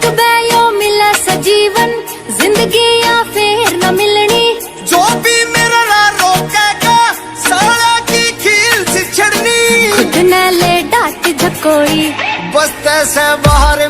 एक बैयो मिला सजीवन जिंदगी या फिर न मिलनी। जो भी मेरा ना रोकेगा साला की खील से छड़नी। खुद न ले डांट झकोई बस्ते से बाहर